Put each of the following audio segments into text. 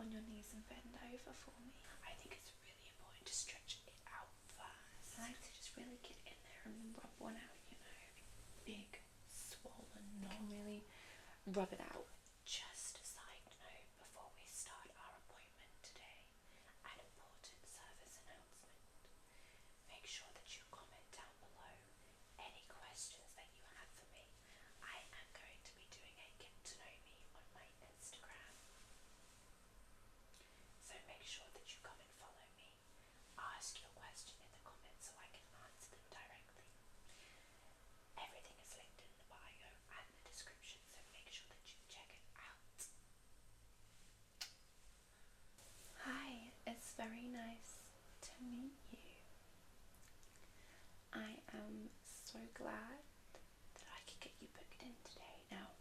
on your knees and bend over for me? I think it's really important to stretch it out first. I like to just really get in there and rub one out, you know. Big, swollen knot. Really rub it out. Just a side note before we start our appointment today, an important service announcement. Make sure that you comment down below any questions that you have for me. I am going to be doing a get to know me on my Instagram. So make sure that you come and follow me. Ask your question in the comments so I can answer them directly. Everything is linked in the bio and the description, so make sure that you check it out. Hi, it's very nice to meet you. I am so glad that I could get you booked in today. Now,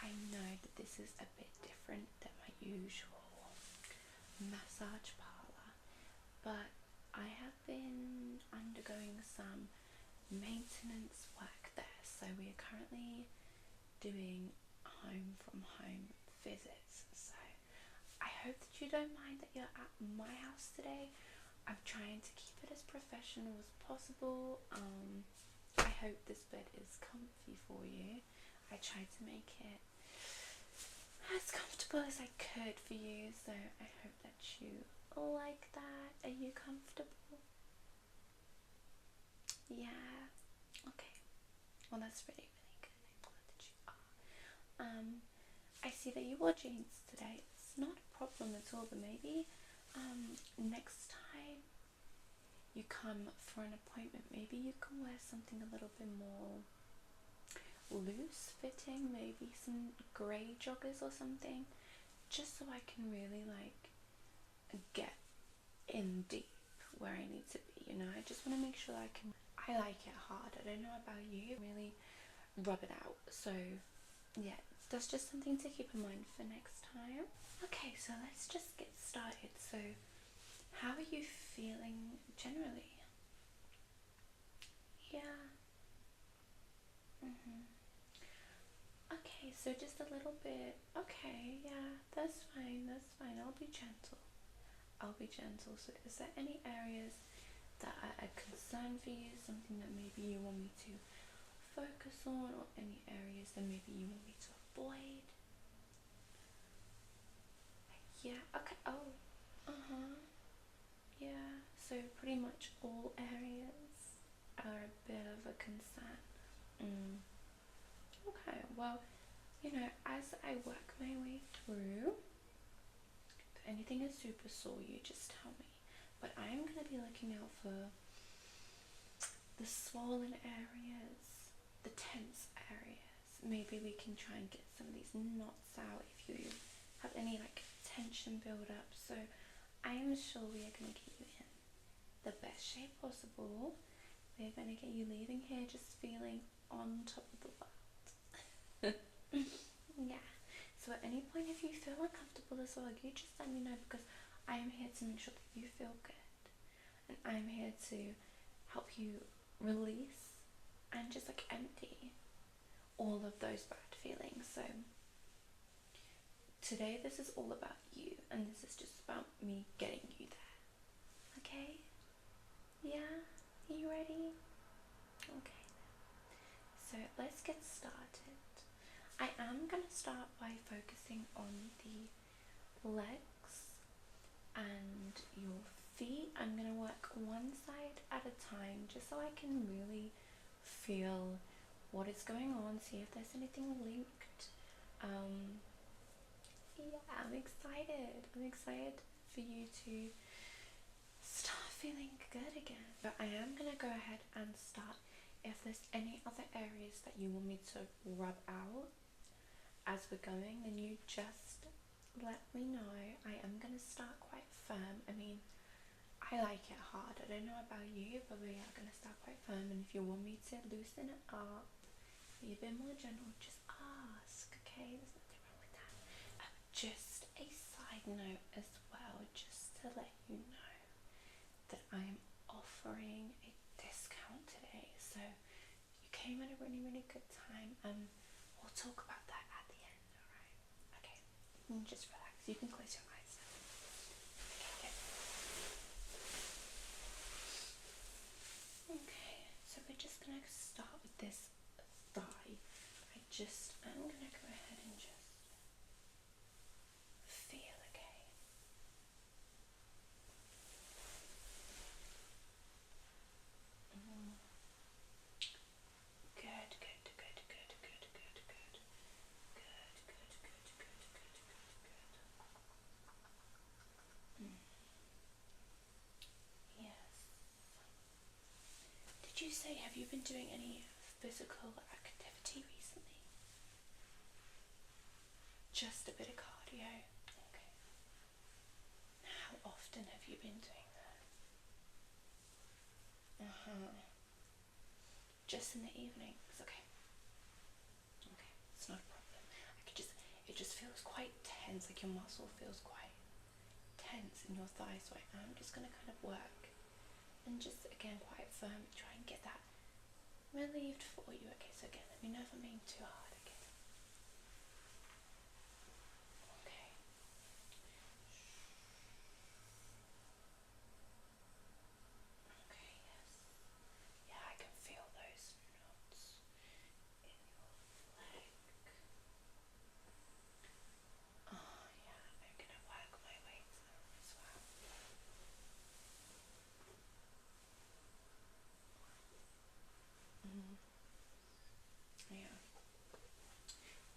I know that this is a bit different than my usual massage parlour, but I have been undergoing some maintenance work there, so we are currently doing home from home visits. So I hope that you don't mind that you're at my house today. I'm trying to keep it as professional as possible. I hope this bed is comfy for you. I tried to make it as comfortable as I could for you, so I hope that you like that. Are you comfortable? Yeah. Okay. Well, that's really, really good. I'm glad that you are. I see that you wore jeans today. It's not a problem at all, but maybe next time you come for an appointment, maybe you can wear something a little bit more loose fitting, maybe some grey joggers or something, just so I can really like get in deep where I need to be, you know. I just want to make sure I like it hard. I don't know about you, really rub it out. So yeah, that's just something to keep in mind for next time. Okay, so let's just get started. So how are you feeling generally? Yeah. Okay, so just a little bit. Okay, yeah, that's fine, that's fine. I'll be gentle. So is there any areas that are a concern for you? Something that maybe you want me to focus on, or any areas that maybe you want me to avoid? Yeah, okay. Oh, yeah, so pretty much all areas are a bit of a concern. Okay, well, you know, as I work my way through, if anything is super sore, you just tell me. But I am going to be looking out for the swollen areas, the tense areas. Maybe we can try and get some of these knots out if you have any like tension build up. So I am sure we are going to get you in the best shape possible. We're going to get you leaving here just feeling on top of the world. Yeah. So at any point if you feel uncomfortable as well, you just let me know, because I am here to make sure that you feel good. And I'm here to help you release and just like empty all of those bad feelings. So today this is all about you, and this is just about me getting you there. Okay? Yeah? Are you ready? Okay then. So let's get started. I am going to start by focusing on the legs and your feet. I'm going to work one side at a time just so I can really feel what is going on, see if there's anything linked. Yeah, I'm excited. I'm excited for you to start feeling good again. But I am going to go ahead and start. If there's any other areas that you want me to rub out as we're going, then you just let me know. I am going to start quite firm. I mean, I like it hard. I don't know about you, but we are going to start quite firm. And if you want me to loosen it up, be a bit more gentle, just ask, okay? There's nothing wrong with that. Just a side note as well, just to let you know that I am offering a discount today. So you came at a really, really good time. We'll talk about that at the end, alright? Okay, just relax. You can close your eyes gonna start with this thigh. I'm gonna go ahead and just feel, okay? Good, good, good, good, good, good, good. Good, good, good, good, good, good, good. Yes. Did you say, have you been doing any physical activity recently? Just a bit of cardio? Okay. How often have you been doing that? Just in the evenings? Okay. Okay, it's not a problem. It just feels quite tense, like your muscle feels quite tense in your thighs right now. I'm just gonna kind of work and just, again, quite firm, try and get that relieved for you. Okay, so again, let me know if I'm being too hard, okay? Okay. Okay, yes. Yeah, I can feel those knots in your leg. Oh, yeah, I'm gonna work my way through as well. Yeah.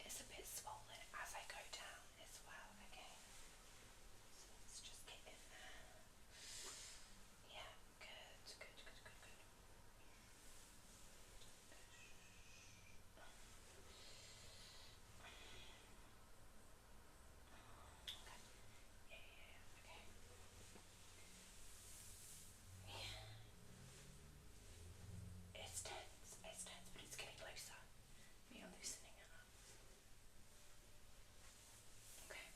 It's a bit swollen as I go down as well, okay? So let's just get in there. Yeah, good, good, good, good, good. Okay. Yeah, yeah, yeah, okay. Yeah. It's tense, but it's getting looser. We are loosening it up. Okay.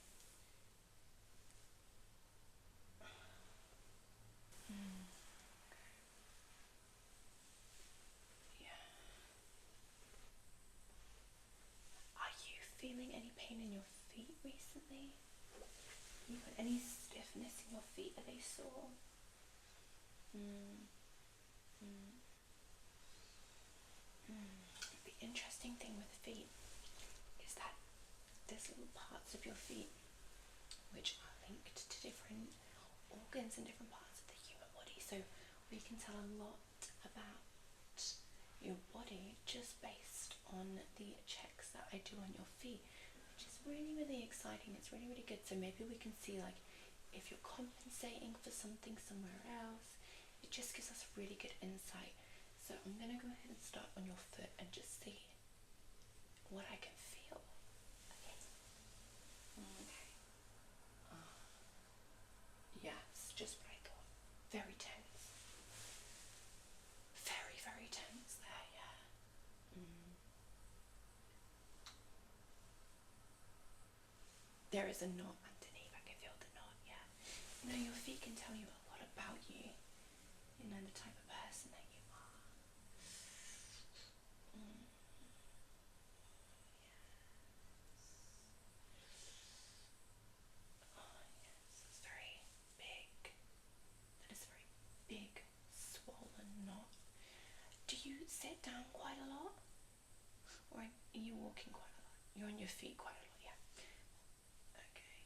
Yeah. Are you feeling any pain in your feet recently? You got any stiffness in your feet? Are they sore? The interesting thing with feet is that there's little parts of your feet which are linked to different organs in different parts of the human body. So we can tell a lot about your body just based on the checks that I do on your feet, which is really, really exciting. It's really, really good. So maybe we can see, like, if you're compensating for something somewhere else. It just gives us really good insight. So I'm going to go ahead and start on your foot and just see what I can feel. Okay. Okay. Yes, just what I thought. Very tense. Very, very tense there, yeah. There is a knot underneath. I can feel the knot, yeah. You know, your feet can tell you a lot about you. You know, the type of person that you are. Oh, yes, it's very big. That is a very big, swollen knot. Do you sit down quite a lot? Or are you walking quite a lot? You're on your feet quite a lot, yeah. Okay.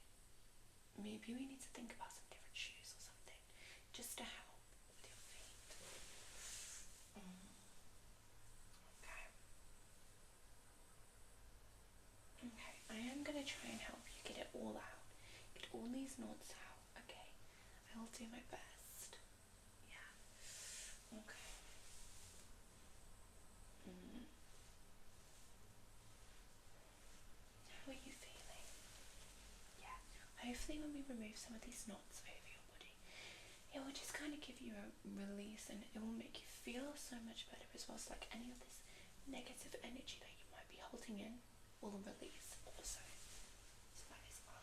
Maybe we need to think about some different shoes or something, just to help with your feet. Okay. Okay, I am going to try and help you get it all out. Get all these knots out, okay? I'll do my best. Yeah. Okay. How are you feeling? Yeah. Hopefully when we remove some of these knots over your body, it will just kind of give you a release, and it will make you feel so much better as well. So like any of this negative energy that you might be holding in will release also. So that is on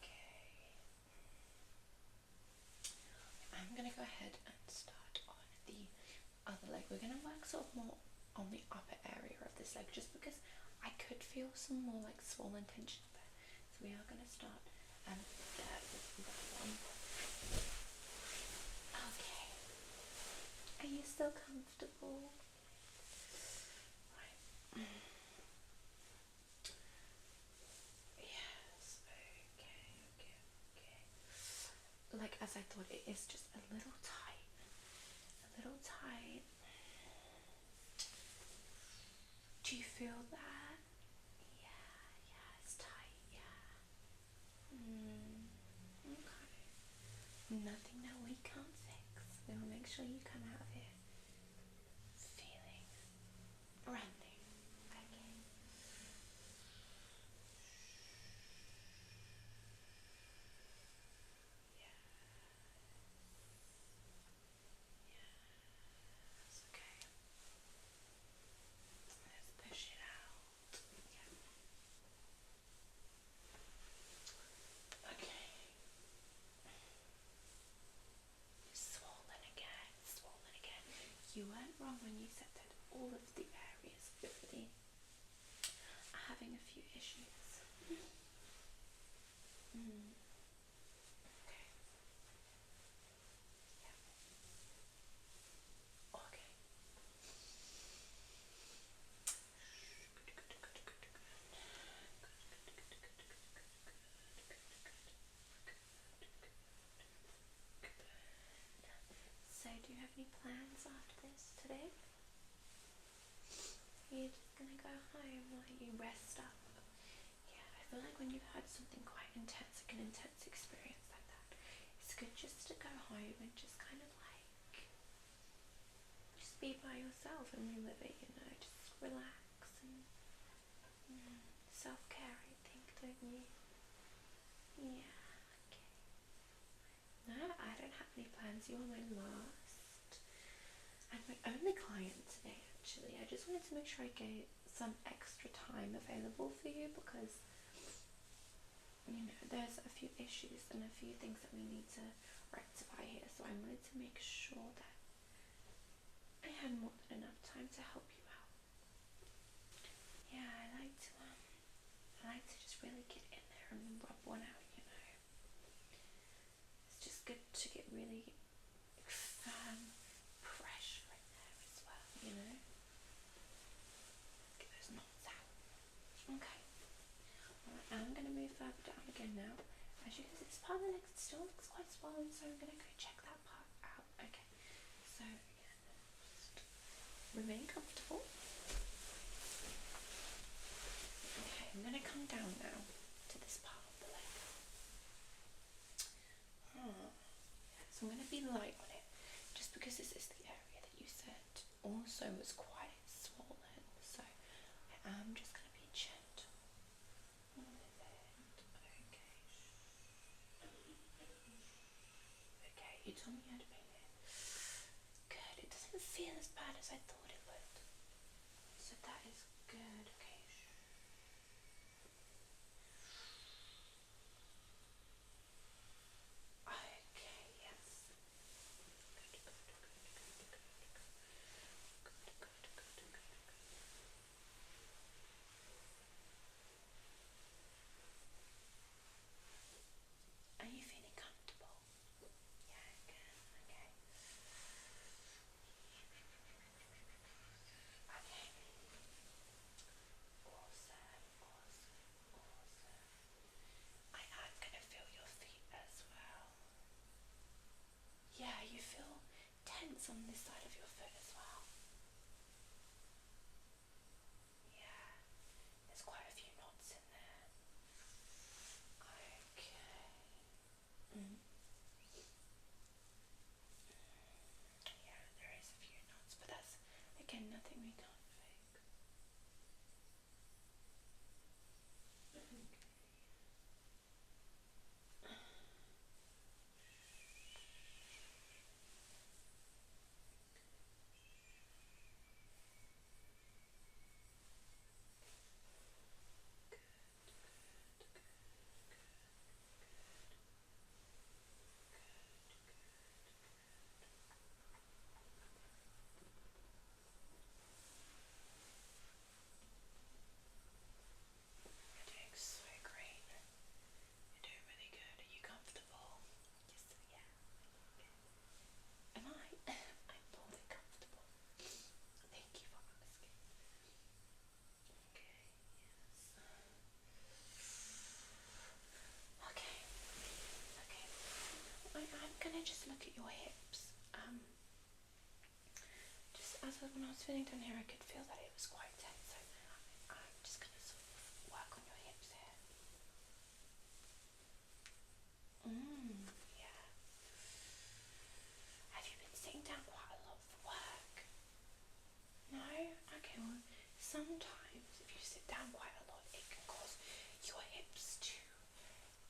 okay. I'm going to go ahead and start on the other leg. We're going to work sort of more on the upper area of this leg, just because I could feel some more like swollen tension there. So we are going to start there with that one. Okay. Are you so comfortable. Right. Yes, okay. Like as I thought, it is just a little tight. A little tight. Do you feel that? Yeah, it's tight, yeah. Okay. Nothing that we can't fix. We'll make sure you come out of here feeling brand new. Okay. Yeah. Yes. Okay. Let's push it out. Yeah. Okay. Swollen again. Swollen again. You weren't wrong when you said that all of the areas of your body are having a few issues. Okay. Yeah. Okay. So, do you have any plans after this today? Are you just gonna go home while you rest up? Yeah, I feel like when you've had something quite intense, like an intense experience like that, it's good just to go home and just kind of like just be by yourself and relive it, you know, just relax and self-care, I think, don't you? Yeah, okay. No, I don't have any plans. You are my last and my only client today, actually. I just wanted to make sure I gave some extra time available for you because, you know, there's a few issues and a few things that we need to rectify here. So I wanted to make sure that I had more than enough time to help you out. Yeah, I like to just really get in there and rub one out, you know. It's just good to get really firm pressure in there as well, you know. Get those knots out. Okay. Alright, I'm going to move further down again now. As you can see, this part of the leg still looks quite swollen, so I'm going to go check that part out. Okay. So, again, just remain comfortable. Okay, I'm going to come down now to this part of the leg. So I'm going to be light on it, just because this is the area that you said also was quite swollen. So I'm just going to be gentle with it. Okay, you told me you had pain here. Good, it doesn't feel as bad as I thought it would. So that is good. Okay. Okay, yes. Are you feeling comfortable? Yeah, good. Okay. Okay. Awesome. I am gonna feel your feet as well. Yeah, you feel tense on this side of your foot as well. Yeah, there's quite a few knots in there. Okay. Yeah, there is a few knots, but that's again nothing we can't fix. to just look at your hips. Just as when I was feeling down here, I could feel that it was quite tense. So I'm just going to sort of work on your hips here. Yeah. Have you been sitting down quite a lot for work? No? Okay, well, sometimes if you sit down quite a lot, it can cause your hips to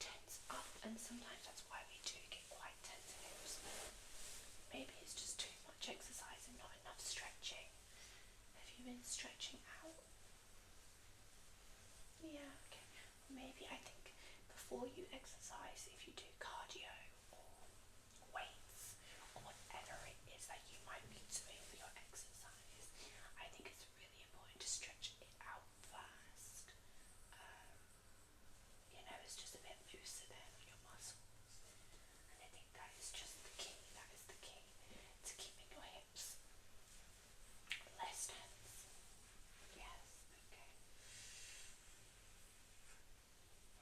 tense up, and sometimes that's why we do get quite tense hips. Maybe it's just too much exercise and not enough stretching. Have you been stretching out? Yeah, okay. Maybe I think before you exercise, if you do cardio or weights or whatever it is that you might be doing for your exercise, I think it's really important to stretch it out first. It's just a bit looser then on your muscles. And I think that is just the key. That is the key to keeping your hips less tense. Yes, okay.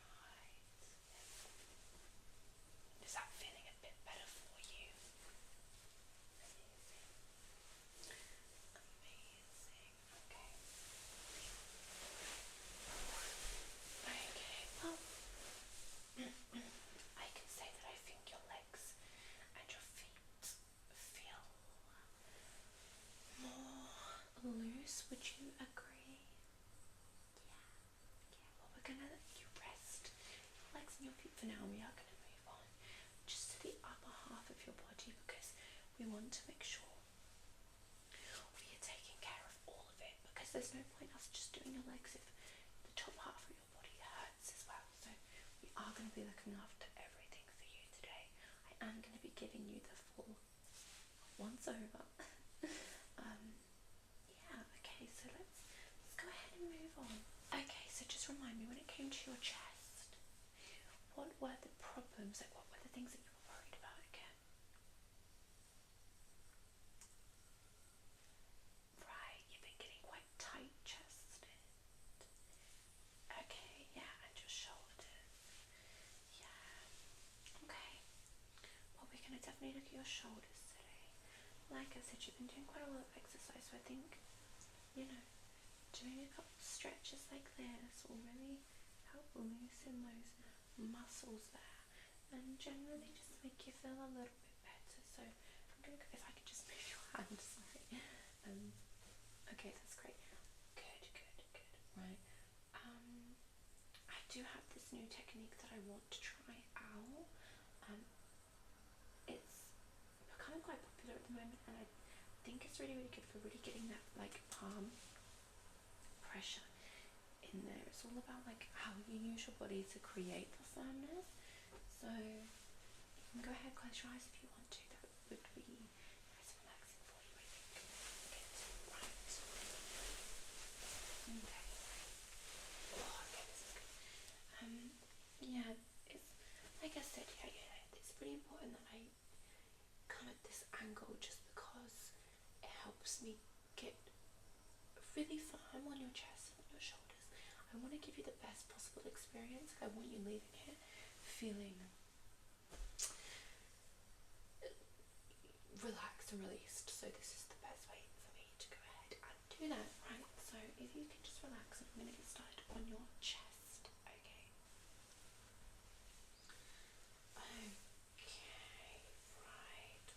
Right. Is that feeling a bit better for you? Amazing. Amazing. Okay. Okay, well, I can say that I think your legs and your feet feel more loose. Would you agree? Yeah. Well, we're gonna let you rest your legs and your feet for now. We are gonna move on just to the upper half of your body because we want to make sure we are taking care of all of it, because there's no point us just doing your legs if the top half of your body hurts as well. So we are going to be looking after everything for you today. I am going to be giving you the full once over. Yeah, okay, so let's go ahead and move on. Okay, so just remind me, when it came to your chest, what were the problems, like what were the things that you were worried about again? Right, you've been getting quite tight chested. Okay, yeah, and your shoulders. Yeah. Okay. Well, we're going to definitely look at your shoulders today. Like I said, you've been doing quite a lot of exercise, so I think, doing a couple of stretches like this will really help loosen those muscles there and generally just make you feel a little bit better. So I'm going to, if I could just move your hand, sorry. Okay, that's great. Good. Right. I do have this new technique that I want to try out. It's becoming quite popular at the moment, and I think it's really good for really getting that like palm pressure in there. It's all about like how you use your body to create the firmness. So you can go ahead, close your eyes if you want to. That would be nice and relaxing for you, I think. Good. Right. Okay. Oh, okay, this is good. Yeah, it's like I said, it's pretty important that I come at this angle just because it helps me get really firm on your chest and on your shoulders. I want to give you the best possible experience. I want you leaving here feeling relaxed and released. So this is the best way for me to go ahead and do that, right? So if you can just relax, and I'm going to get started on your chest, okay? Okay, right.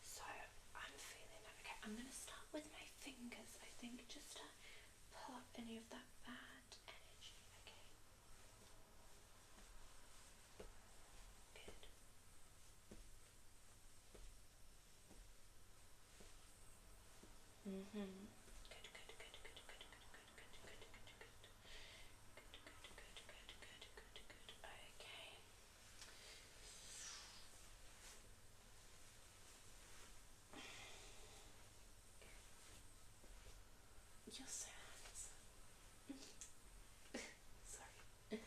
So I'm feeling okay. I'm going to start with my fingers, I think, just to pull up any of that bad energy, okay? Good. Good. Okay. You're so handsome. Sorry.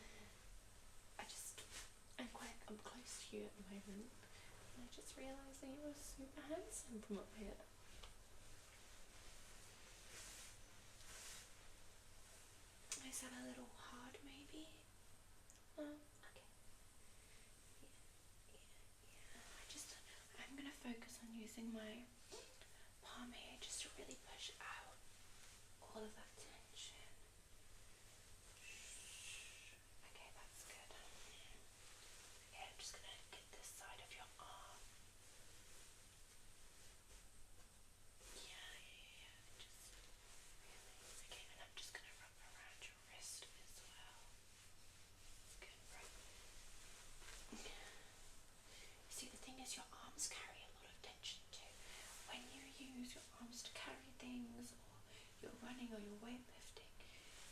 I'm close to you at the moment, and I just realised that you were super handsome from up here. Is that a little hard, maybe? Oh, okay. using my palm here just to really push out all of that tension. Okay, that's good. Okay, I'm just gonna get this side of your arm. Yeah. Just really. Okay, and I'm just gonna rub around your wrist as well. Good, right. See, the thing is, your arms carry a lot of tension too. When you use your arms to carry things, or you're running or you're weightlifting,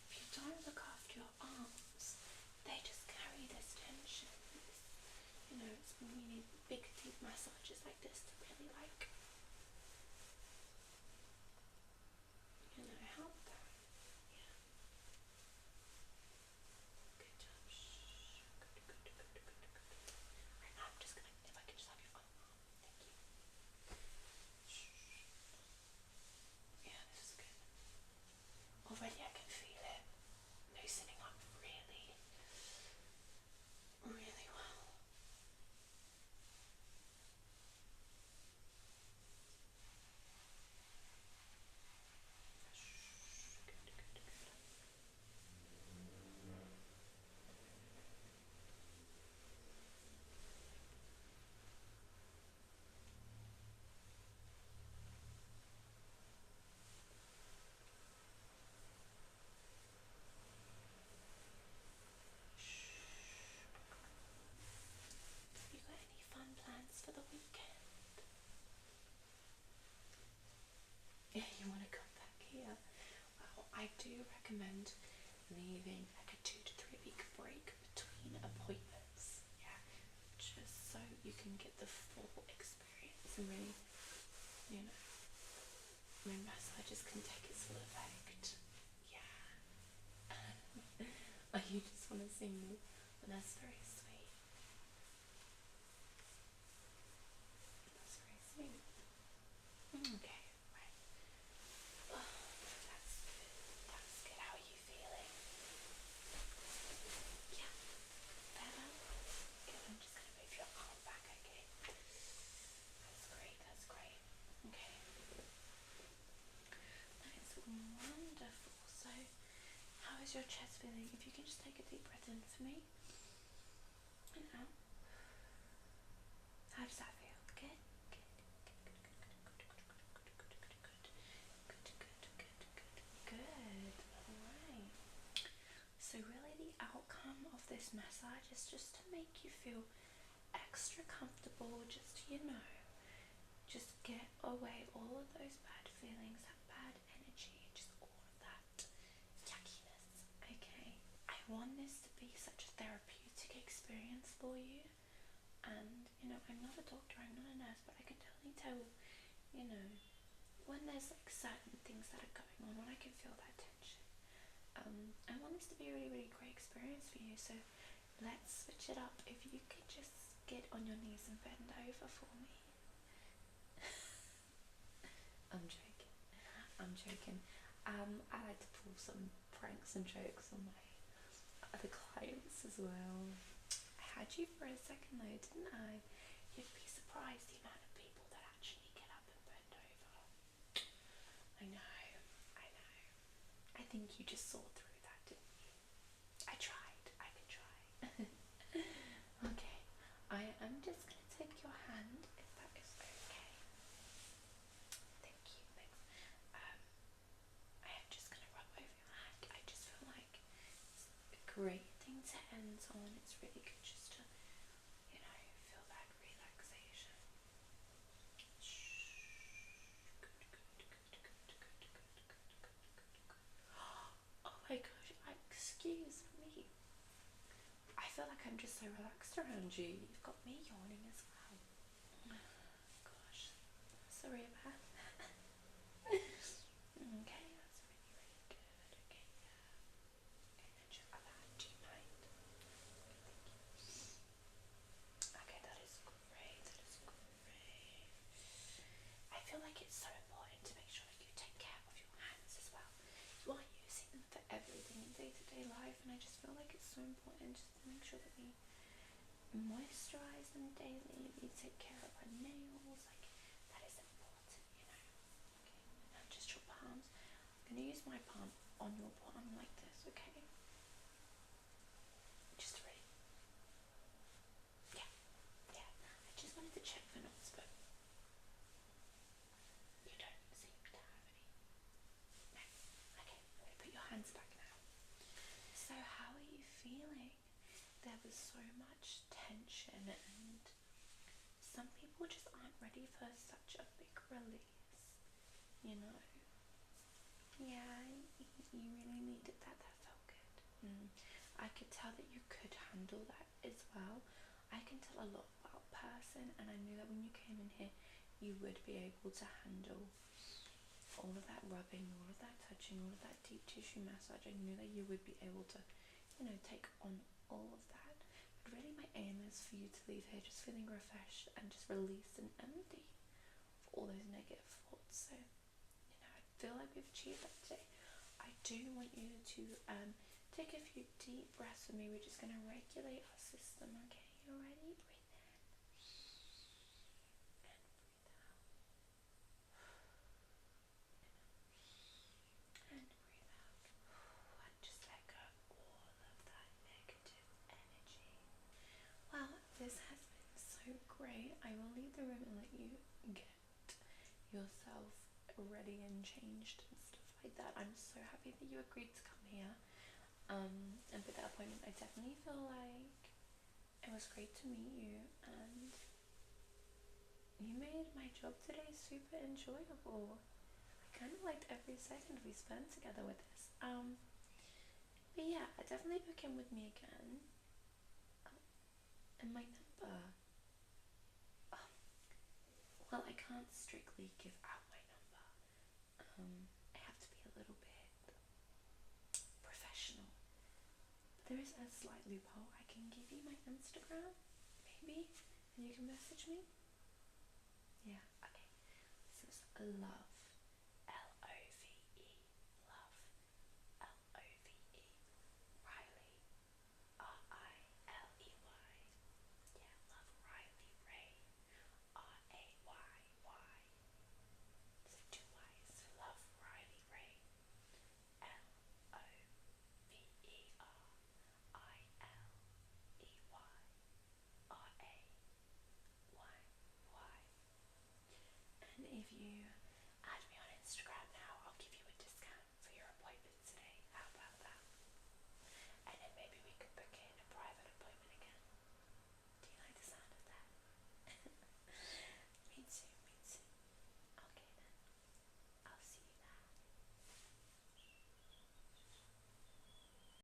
if you don't look after your arms, they just carry this tension. It's when we need big deep massages like this to really help that. Yeah. Good job. Good. Right now I'm just gonna, if I can just have your arm. Thank you. Yeah, this is good. Already I can feel it loosening up really, really well. Good. Have you got any fun plans for the weekend? Yeah, you want to come back here? Well, I do recommend leaving like a 2 to 3 week break between appointments. Yeah, just so you can get the full experience and really, when massages can take its full effect. Yeah. Oh, you just want to see me? Well, that's very sweet. That's very sweet. Okay, right. Oh, that's good. That's good. How are you feeling? Yeah, better? Good. I'm just going to move your arm back, okay? That's great. That's great. Okay. That is wonderful. So, how is your chest feeling? If you can just take a deep breath in for me. And out. How does that feel? Good? Good. Alright. So really the outcome of this massage is just to make you feel extra comfortable, just just get away all of those bad feelings, that bad energy, just all of that yuckiness. Okay. I want this to be such a therapeutic experience for you. And, I'm not a doctor, I'm not a nurse, but I can definitely tell, when there's like certain things that are going on, when I can feel that tension. I want this to be a really, really great experience for you, so let's switch it up. If you could just get on your knees and bend over for me. I'm joking. I like to pull some pranks and jokes on my other clients as well. I had you for a second though, didn't I? You'd be surprised the amount of people that actually get up and bend over. I know. I think you just saw through that, didn't you? I tried. I could try. Okay. I am just going to take your hand, if that is okay. Thank you. Thanks. I am just going to rub over your hand. I just feel like it's a great thing to end on. It's really good just to, feel that relaxation. Oh my gosh, excuse me. I feel like I'm just so relaxed around you. You've got me yawning as well. Gosh, sorry about that. Okay, that's really, really good. Okay, yeah. And your other hand, do you mind? Okay, that is great. I feel like it's so important to make sure that you take care of your hands as well. You are using them for everything in day-to-day life, and I just feel like it's so important just to make sure that we moisturize them daily, we take care of our nails, like that is gonna use my palm on your palm like this, okay? Just ready. Yeah, yeah. I just wanted to check for knots, but you don't seem to have any. No. Okay, I'm gonna put your hands back now. So how are you feeling? There was so much tension, and some people just aren't ready for such a big release, you know? Yeah, you really needed that. That felt good. I could tell that you could handle that as well. I can tell a lot about a person, and I knew that when you came in here, you would be able to handle all of that rubbing, all of that touching, all of that deep tissue massage. I knew that you would be able to, take on all of that. But really, my aim is for you to leave here just feeling refreshed and just released and empty of all those negative thoughts. So, I feel like we've achieved that today. I do want you to take a few deep breaths with me. We're just going to regulate our system, okay? You ready? Breathe in and breathe out. And breathe out. And just let go of all of that negative energy. Well, this has been so great. I will leave the room and let you get yourself ready and changed and stuff like that. I'm so happy that you agreed to come here and for that appointment. I definitely feel like it was great to meet you, and you made my job today super enjoyable. I kind of liked every second we spent together with this. But yeah, definitely book in with me again. And my number, well, I can't strictly give out my number. I have to be a little bit professional. There is a slight loophole. I can give you my Instagram, maybe, and you can message me. Yeah, okay. So it's love, Love, Love, Riley, Riley. Yeah, love Riley Ray, Rayy. So two Y's. Love Riley Ray, LOVERILEYRAY. And if you